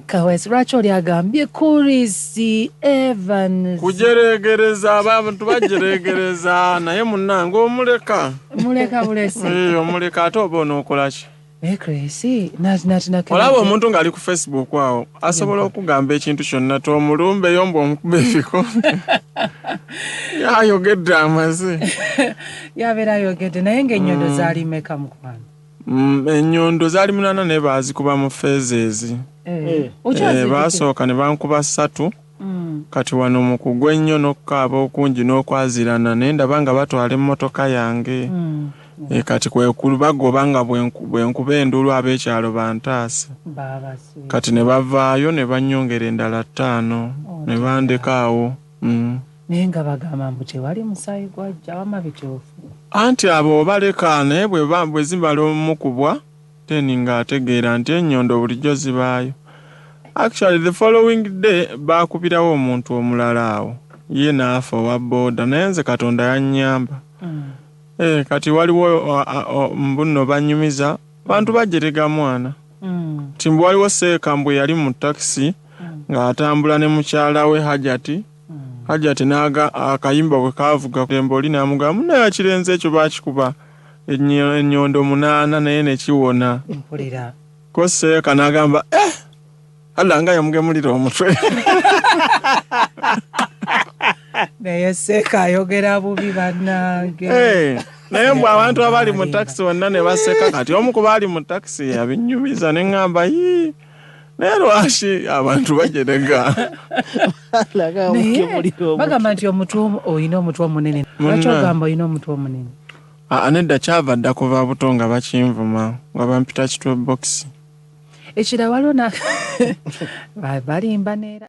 Kawes lwaki oli agambye Chris Evans kujeregereza abantu bajeregereza naye munnange omuleka bulesi omuleka ate oba onookolaki Chris natina olaba omuntu ng'ali ku Facebook awo asobola okugamba ekintu kyonna tomulumbe yomba omukuba ebikonde yayogedde amaze yabeera ayogedde naye ng'ennyondo zaali meka mukwano ennyondo zaali 8 naye baazikuba mu feezezi baasooka ne bankuba 3 kati wano mu kugwa ennyo n'okukaaba okungi n'okwazirana naye ndaba nga batwala emmotoka yange kati bagoba nga bwenkuba enduulu ab'ekyalo bantaase kati ne bavaayo ne bannyongera endala 5 ne bandeka awo naye nga bagamba mbu tewali musaayi gwajja wama bituufu anti abo obaleka naye bwe zibala omukubwa teni ng'ategeera nti ennyondo bulijjo zibaayo. Actually the following day baakubirawo omuntu omulala awo ye n'afa owa booda naye nze Katonda yannyamba. Kati waliwo mbuno banyumiza bantu bajerega mwana timbu waliwo Seekambwe yali mu taxi ng'atambula ne mukyala we Hajati naga akayimba bwe kaavuga emboli n'amugamba munaye akirenze ekyo baakikuba ennyondo 8 naye ne kiwona mpulira ko Seeka n'agamba alanga yamugemulira omutwe naye Seeka ayogera bubi bannange naye mbw abantu abali mu taxi wonna ne baseka kati omu ku baali mu taxi yabinyumiza ne ŋŋamba naye lwaki abantu bajerega bagamba nti omutwe oyina omutwe omunene lwaki ogamba oyina omutwe omunene nedda kyava dda kuva buto nga bakinvuma nga bampita kitwe box ekira waliwo balimba neera